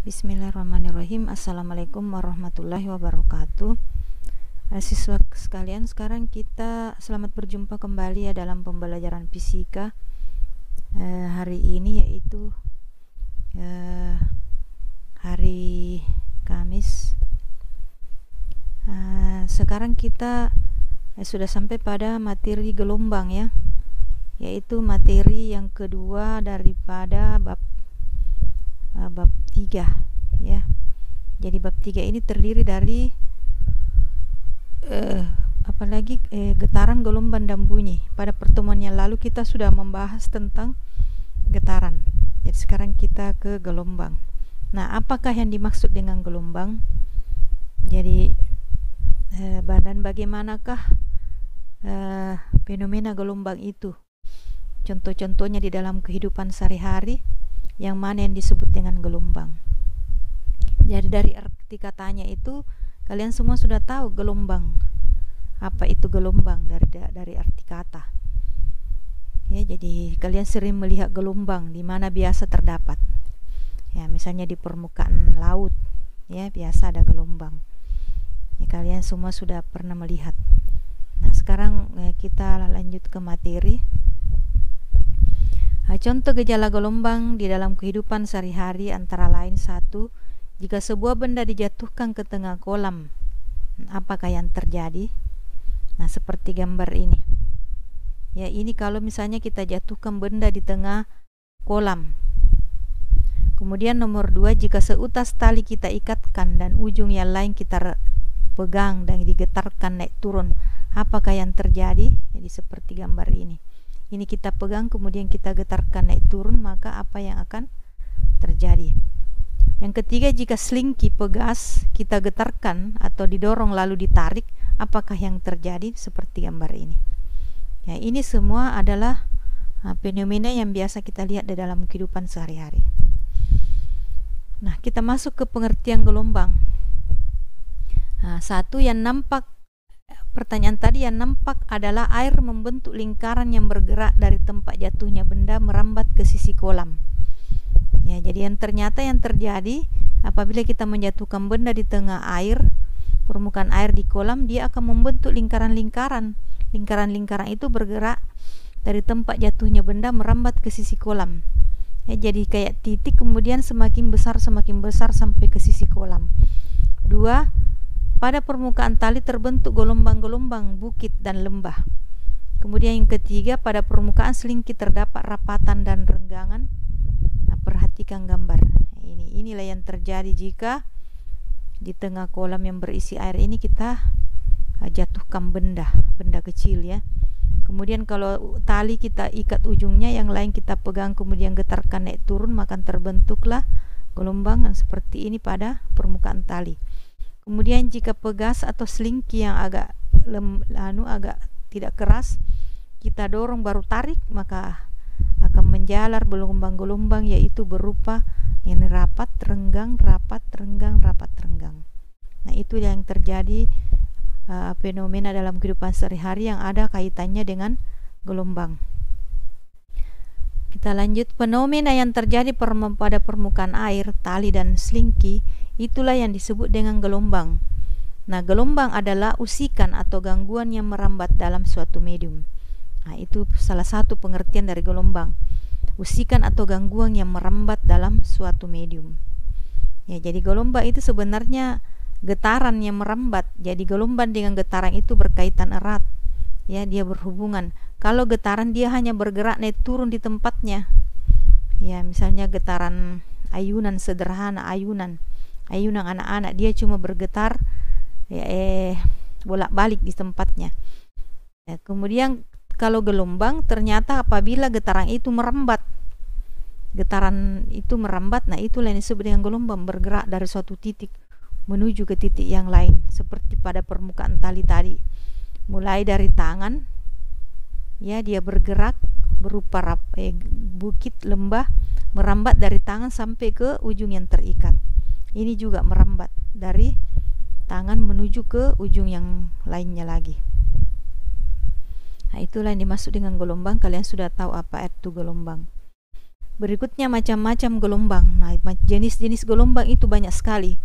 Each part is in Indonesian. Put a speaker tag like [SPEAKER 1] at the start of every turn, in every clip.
[SPEAKER 1] Bismillahirrahmanirrahim. Assalamualaikum warahmatullahi wabarakatuh. Siswa sekalian, sekarang kita selamat berjumpa kembali ya dalam pembelajaran fisika hari ini, yaitu hari Kamis. Sekarang kita sudah sampai pada materi gelombang ya, yaitu materi yang kedua daripada bab 3 ya. Jadi bab 3 ini terdiri dari getaran, gelombang, dan bunyi. Pada pertemuan yang lalu kita sudah membahas tentang getaran. Jadi sekarang kita ke gelombang. Nah, apakah yang dimaksud dengan gelombang? Jadi dan bagaimanakah fenomena gelombang itu? Contoh-contohnya di dalam kehidupan sehari-hari, yang mana yang disebut dengan gelombang. Jadi dari arti katanya itu kalian semua sudah tahu gelombang. Apa itu gelombang dari arti kata. Ya, jadi kalian sering melihat gelombang di mana biasa terdapat. Ya, misalnya di permukaan laut, ya biasa ada gelombang. Ya, kalian semua sudah pernah melihat. Nah, sekarang kita lanjut ke materi. Contoh gejala gelombang di dalam kehidupan sehari-hari antara lain: 1. Jika sebuah benda dijatuhkan ke tengah kolam, apakah yang terjadi? Nah, seperti gambar ini. Ya, ini kalau misalnya kita jatuhkan benda di tengah kolam. Kemudian nomor 2, jika seutas tali kita ikatkan dan ujung yang lain kita pegang dan digetarkan naik turun, apakah yang terjadi? Jadi seperti gambar ini. Ini kita pegang kemudian kita getarkan naik turun, maka apa yang akan terjadi? Yang ketiga, jika selingki pegas kita getarkan atau didorong lalu ditarik, apakah yang terjadi? Seperti gambar ini. Ya, ini semua adalah fenomena yang biasa kita lihat di dalam kehidupan sehari-hari. Nah, kita masuk ke pengertian gelombang. 1, yang nampak. Pertanyaan tadi, yang nampak adalah air membentuk lingkaran yang bergerak dari tempat jatuhnya benda merambat ke sisi kolam. Ya, jadi yang terjadi apabila kita menjatuhkan benda di tengah air, permukaan air di kolam, dia akan membentuk lingkaran-lingkaran. Lingkaran-lingkaran itu bergerak dari tempat jatuhnya benda merambat ke sisi kolam. Ya, jadi kayak titik, kemudian semakin besar sampai ke sisi kolam. 2, pada permukaan tali terbentuk gelombang-gelombang bukit dan lembah. Kemudian yang ketiga, pada permukaan selingki terdapat rapatan dan renggangan. Nah, perhatikan gambar. Inilah yang terjadi jika di tengah kolam yang berisi air ini kita jatuhkan benda kecil ya. Kemudian kalau tali kita ikat ujungnya, yang lain kita pegang kemudian getarkan naik turun, maka terbentuklah gelombang seperti ini pada permukaan tali. Kemudian jika pegas atau selingki yang agak tidak keras kita dorong baru tarik, maka akan menjalar gelombang-gelombang, yaitu berupa ini rapat, renggang, rapat, renggang, rapat, renggang. Nah, itu yang terjadi fenomena dalam kehidupan sehari-hari yang ada kaitannya dengan gelombang. Kita lanjut. Fenomena yang terjadi pada permukaan air, tali, dan selingki, itulah yang disebut dengan gelombang. Nah, gelombang adalah usikan atau gangguan yang merambat dalam suatu medium. Nah, itu salah satu pengertian dari gelombang. Usikan atau gangguan yang merambat dalam suatu medium. Ya, jadi gelombang itu sebenarnya getaran yang merambat. Jadi gelombang dengan getaran itu berkaitan erat. Ya, dia berhubungan. Kalau getaran dia hanya bergerak naik turun di tempatnya. Ya, misalnya getaran ayunan sederhana, ayunan anak-anak, dia cuma bergetar bolak-balik di tempatnya. Ya, kemudian kalau gelombang ternyata apabila getaran itu merambat, nah itulah yang disebut dengan gelombang, bergerak dari suatu titik menuju ke titik yang lain, seperti pada permukaan tali tadi. Mulai dari tangan, ya dia bergerak berupa bukit, lembah, merambat dari tangan sampai ke ujung yang terikat. Ini juga merambat dari tangan menuju ke ujung yang lainnya lagi. Nah, itulah yang dimaksud dengan gelombang. Kalian sudah tahu apa itu gelombang. Berikutnya macam-macam gelombang. Nah, jenis-jenis gelombang itu banyak sekali.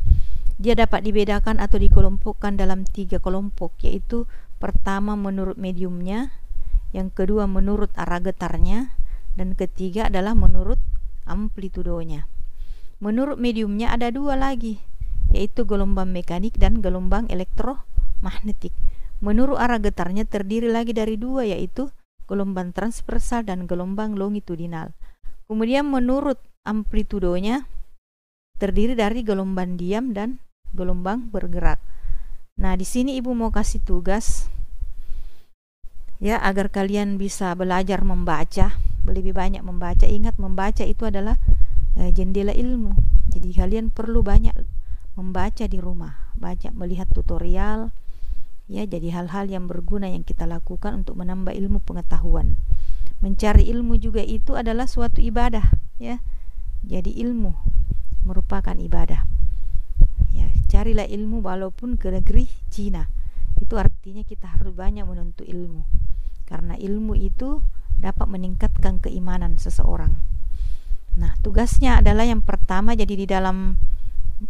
[SPEAKER 1] Dia dapat dibedakan atau dikelompokkan dalam 3 kelompok, yaitu pertama menurut mediumnya, yang kedua menurut arah getarnya, dan ketiga adalah menurut amplitudonya. Menurut mediumnya ada 2 lagi, yaitu gelombang mekanik dan gelombang elektromagnetik. Menurut arah getarnya terdiri lagi dari 2, yaitu gelombang transversal dan gelombang longitudinal. Kemudian menurut amplitudonya terdiri dari gelombang diam dan gelombang bergerak. Nah, di sini Ibu mau kasih tugas ya, agar kalian bisa belajar membaca, lebih banyak membaca. Ingat, membaca itu adalah jendela ilmu. Jadi kalian perlu banyak membaca di rumah, banyak melihat tutorial ya. Jadi hal-hal yang berguna yang kita lakukan untuk menambah ilmu pengetahuan. Mencari ilmu juga itu adalah suatu ibadah ya. Jadi ilmu merupakan ibadah ya. Carilah ilmu walaupun ke negeri Cina. Itu artinya kita harus banyak menuntut ilmu, karena ilmu itu dapat meningkatkan keimanan seseorang. Nah, tugasnya adalah yang pertama, jadi di dalam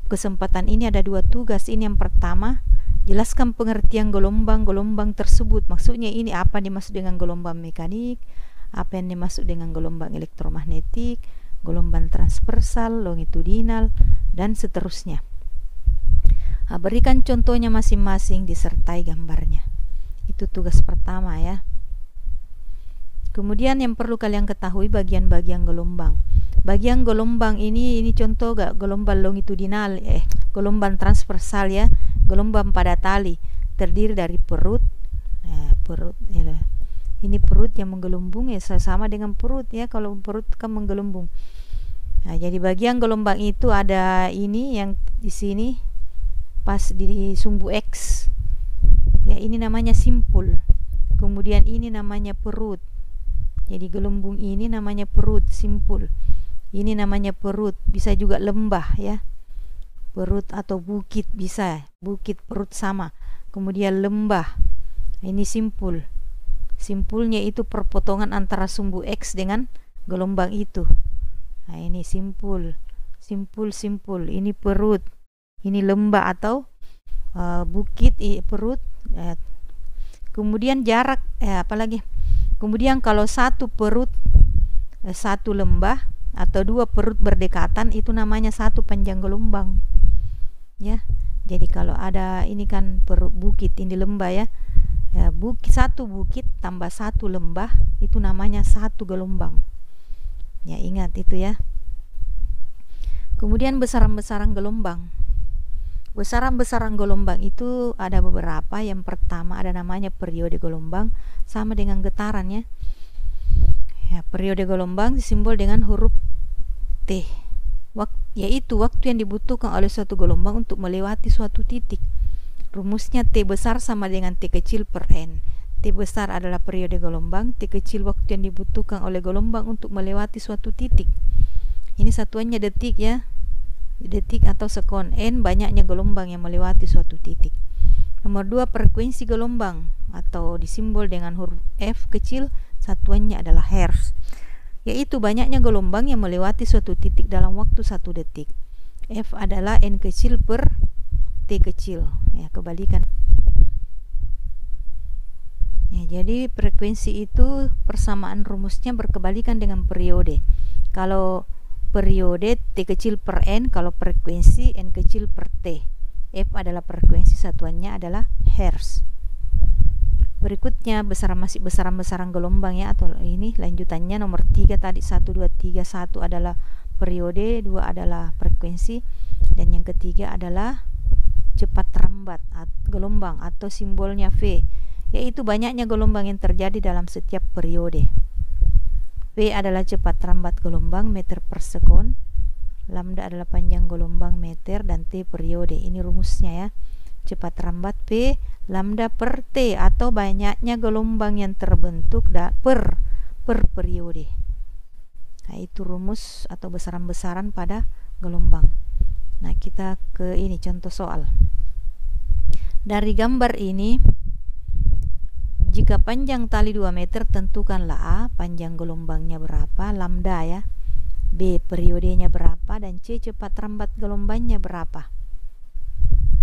[SPEAKER 1] kesempatan ini ada 2 tugas. Ini yang pertama, jelaskan pengertian gelombang-gelombang tersebut. Maksudnya ini apa dimaksud dengan gelombang mekanik, apa yang dimaksud dengan gelombang elektromagnetik, gelombang transversal, longitudinal, dan seterusnya. Berikan contohnya masing-masing disertai gambarnya. Itu tugas pertama ya. Kemudian yang perlu kalian ketahui bagian-bagian gelombang. Bagian gelombang ini contoh gelombang longitudinal, gelombang transversal ya, gelombang pada tali, terdiri dari perut. Ini perut yang menggelembung ya, sama dengan perut ya, kalau perut kan menggelembung. Nah, jadi bagian gelombang itu ada ini yang di sini pas di sumbu X ya, ini namanya simpul. Kemudian ini namanya perut. Jadi gelembung ini namanya perut, simpul. Ini namanya perut, bisa juga lembah ya. Perut atau bukit bisa, bukit perut sama. Kemudian lembah. Ini simpul. Simpulnya itu perpotongan antara sumbu X dengan gelombang itu. Nah, ini simpul. Simpul. Ini perut. Ini lembah atau bukit perut. Kemudian jarak apalagi. Kemudian kalau satu perut, satu lembah atau 2 perut berdekatan, itu namanya satu panjang gelombang. Ya. Jadi kalau ada ini kan perut bukit, ini lembah ya. Satu bukit tambah 1 lembah itu namanya 1 gelombang. Ya, ingat itu ya. Kemudian besaran-besaran gelombang. Besaran-besaran gelombang itu ada beberapa. Yang pertama ada namanya periode gelombang, sama dengan getaran ya. Periode gelombang disimbol dengan huruf T. Yaitu waktu yang dibutuhkan oleh suatu gelombang untuk melewati suatu titik. Rumusnya T besar sama dengan T kecil per N. T besar adalah periode gelombang, T kecil waktu yang dibutuhkan oleh gelombang untuk melewati suatu titik. Ini satuannya detik ya. Detik atau sekon. N banyaknya gelombang yang melewati suatu titik. Nomor 2, frekuensi gelombang atau disimbol dengan huruf F kecil, satuannya adalah hertz. Yaitu banyaknya gelombang yang melewati suatu titik dalam waktu 1 detik. F adalah N kecil per T kecil ya, kebalikan ya. Jadi frekuensi itu persamaan rumusnya berkebalikan dengan periode. Kalau periode T kecil per N, kalau frekuensi N kecil per T. F adalah frekuensi, satuannya adalah hertz. Berikutnya masih besaran-besaran gelombang ya, atau ini lanjutannya nomor 3 tadi 1, 2, 3. 1 adalah periode, 2 adalah frekuensi, dan yang ketiga adalah cepat rambat gelombang atau simbolnya V, yaitu banyaknya gelombang yang terjadi dalam setiap periode. V adalah cepat rambat gelombang meter per sekon, lambda adalah panjang gelombang meter, dan T periode. Ini rumusnya ya, cepat rambat V lambda per T, atau banyaknya gelombang yang terbentuk per periode. Nah, itu rumus atau besaran-besaran pada gelombang. Nah, kita ke ini contoh soal. Dari gambar ini, jika panjang tali 2 meter, tentukanlah A, panjang gelombangnya berapa, lambda ya. B periodenya berapa, dan C cepat rambat gelombangnya berapa.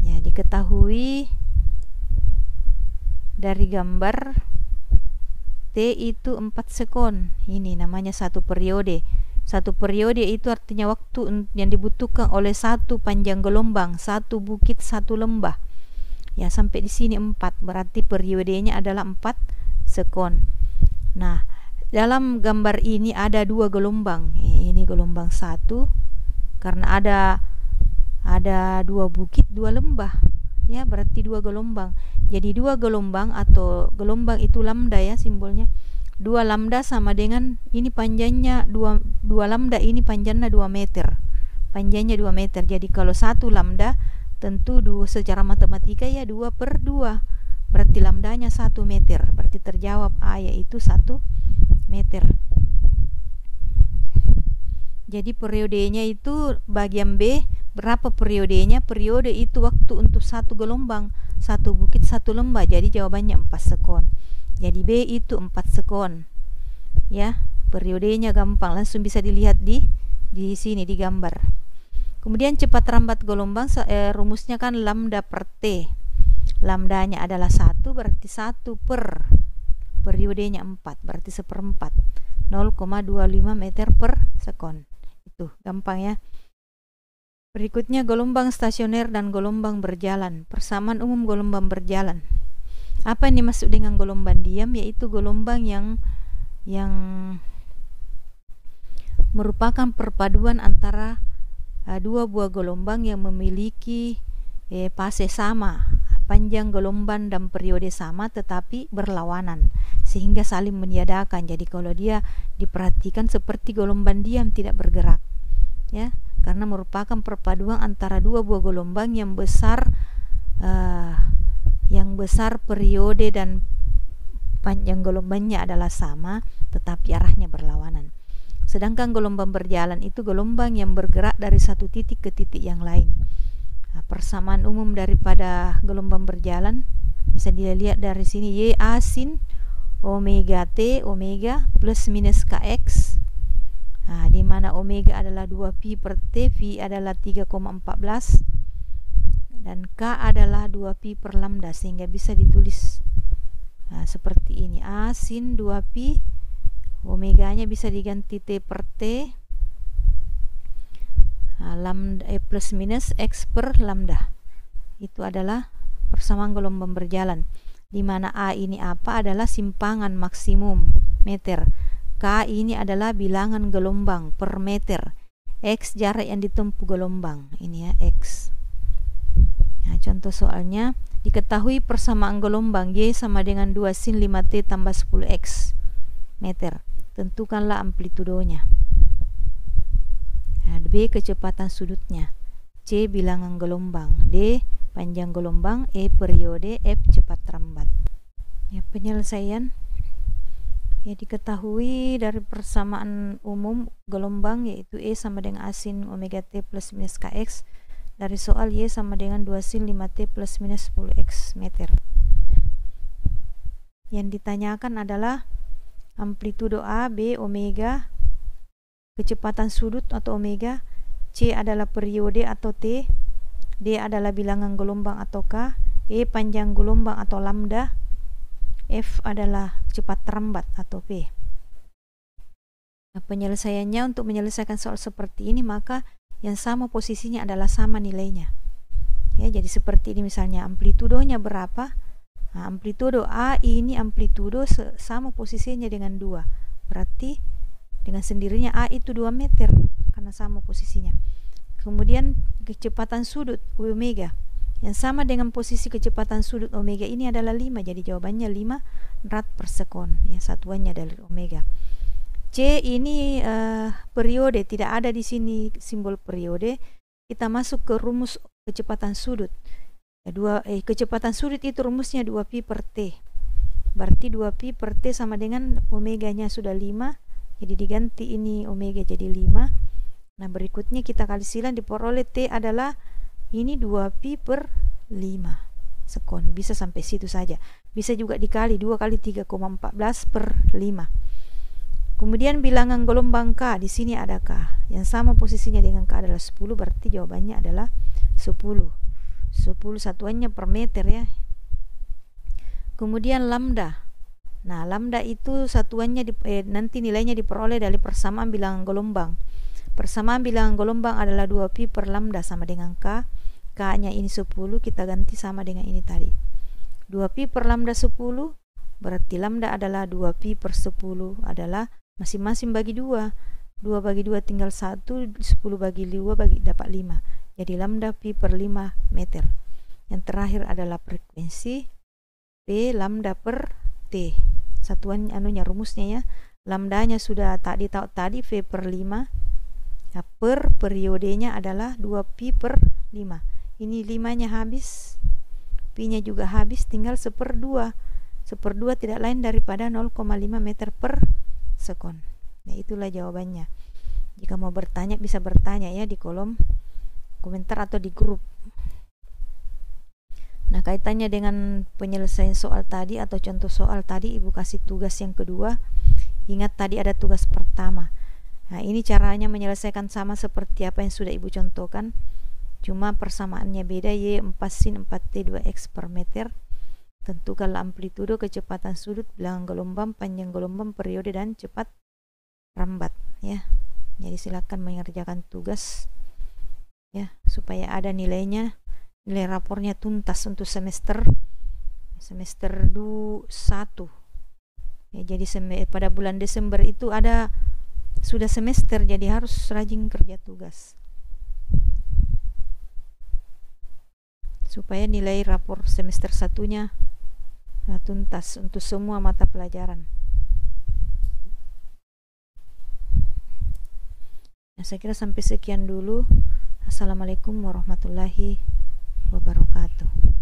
[SPEAKER 1] Ya, diketahui dari gambar T itu 4 sekon. Ini namanya satu periode. Satu periode itu artinya waktu yang dibutuhkan oleh satu panjang gelombang, satu bukit, satu lembah. Ya, sampai di sini 4, berarti periodenya adalah 4 sekon. Nah, dalam gambar ini ada 2 gelombang. Ini gelombang 1 karena ada 2 bukit, 2 lembah. Ya, berarti 2 gelombang. Jadi 2 gelombang atau gelombang itu lambda ya simbolnya. 2 lambda sama dengan ini panjangnya 2 lambda, ini panjangnya 2 meter. Panjangnya 2 meter. Jadi kalau 1 lambda tentu secara matematika ya 2 per 2. Berarti lambdanya 1 meter. Berarti terjawab A yaitu 1 meter. Jadi periodenya itu bagian B, berapa periodenya? Periode itu waktu untuk satu gelombang, satu bukit, satu lembah. Jadi jawabannya 4 sekon. Jadi B itu 4 sekon. Ya, periodenya gampang, langsung bisa dilihat di sini di gambar. Kemudian cepat rambat gelombang, rumusnya kan lambda per T. Lambdanya adalah 1, berarti 1 per periodenya 4, berarti 1/4. 0,25 meter per sekon. Itu gampang ya. Berikutnya gelombang stasioner dan gelombang berjalan. Persamaan umum gelombang berjalan. Apa yang dimaksud dengan gelombang diam? Yaitu gelombang yang merupakan perpaduan antara dua buah gelombang yang memiliki fase sama, panjang gelombang dan periode sama, tetapi berlawanan sehingga saling meniadakan. Jadi kalau dia diperhatikan seperti gelombang diam, tidak bergerak ya, karena merupakan perpaduan antara dua buah gelombang yang besar periode dan panjang gelombangnya adalah sama, tetapi arahnya berlawanan. Sedangkan gelombang berjalan itu gelombang yang bergerak dari satu titik ke titik yang lain. Persamaan umum daripada gelombang berjalan bisa dilihat dari sini, Y A sin omega T, omega plus minus KX, di mana omega adalah 2pi per T, V adalah 3,14 dan K adalah 2pi per lambda, sehingga bisa ditulis seperti ini, A sin 2pi, omeganya bisa diganti T per T, lambda plus minus X per lambda. Itu adalah persamaan gelombang berjalan, di mana A ini apa? Adalah simpangan maksimum meter, K ini adalah bilangan gelombang per meter, X jarak yang ditempuh gelombang, ini ya X. Nah, contoh soalnya, diketahui persamaan gelombang Y sama dengan 2 sin 5T tambah 10X meter. Tentukanlah amplitudonya. B kecepatan sudutnya, C bilangan gelombang, D panjang gelombang, E periode, F cepat rambat. Ya, penyelesaian ya diketahui dari persamaan umum gelombang yaitu E sama dengan A sin omega T plus minus KX. Dari soal Y sama dengan 2 sin 5T plus minus 10X meter. Yang ditanyakan adalah amplitudo A, B omega, kecepatan sudut atau omega, C adalah periode atau T, D adalah bilangan gelombang atau K, E panjang gelombang atau lambda, F adalah cepat rambat atau P. Nah, penyelesaiannya untuk menyelesaikan soal seperti ini, maka yang sama posisinya adalah sama nilainya. Ya, jadi seperti ini misalnya amplitudonya berapa? Nah, amplitudo A ini amplitudo sama posisinya dengan 2. Berarti dengan sendirinya A itu 2 meter karena sama posisinya. Kemudian kecepatan sudut omega yang sama dengan posisi kecepatan sudut omega ini adalah 5. Jadi jawabannya 5 rad per sekon. Ya, satuannya dari omega. C ini periode, tidak ada di sini simbol periode. Kita masuk ke rumus kecepatan sudut. Kecepatan sudut itu rumusnya 2pi per T. Berarti 2pi per T sama dengan omeganya sudah 5. Jadi diganti ini omega jadi 5. Nah, berikutnya kita kali silang, diperoleh T adalah ini 2pi per 5 sekon. Bisa sampai situ saja. Bisa juga dikali 2 kali 3,14 per 5. Kemudian bilangan gelombang K, di sini ada K yang sama posisinya dengan K adalah 10, berarti jawabannya adalah 10. 10 satuannya per meter ya. Kemudian lambda. Nah, lambda itu satuannya nanti nilainya diperoleh dari persamaan bilangan gelombang. Persamaan bilangan gelombang adalah 2pi per lambda sama dengan K. K-nya ini 10, kita ganti sama dengan ini tadi. 2pi per lambda 10, berarti lambda adalah 2pi per 10 adalah masing-masing bagi 2. 2 bagi 2 tinggal 1, 10 bagi 2 dapat 5. Jadi lambda pi per 5 meter. Yang terakhir adalah frekuensi P lambda per T. Satuan rumusnya ya. Lambdanya sudah tadi tahu tadi V per 5. Nah, per periodenya adalah 2pi per 5. Ini 5-nya habis. Pi-nya juga habis, tinggal 1/2. 1/2 tidak lain daripada 0,5 meter per sekon. Nah, itulah jawabannya. Jika mau bertanya bisa bertanya ya di kolom komentar atau di grup. Nah, kaitannya dengan penyelesaian soal tadi atau contoh soal tadi, Ibu kasih tugas yang kedua. Ingat tadi ada tugas pertama. Nah, ini caranya menyelesaikan sama seperti apa yang sudah Ibu contohkan. Cuma persamaannya beda, Y 4 sin 4T 2X per meter. Tentukanlah amplitudo, kecepatan sudut, bilangan gelombang, panjang gelombang, periode, dan cepat rambat ya. Jadi silakan mengerjakan tugas ya supaya ada nilainya, nilai rapornya tuntas untuk semester 1 ya. Jadi pada bulan Desember itu ada sudah semester, jadi harus rajin kerja tugas supaya nilai rapor semester 1-nya tuntas untuk semua mata pelajaran. Nah, saya kira sampai sekian dulu. Assalamualaikum warahmatullahi wabarakatuh.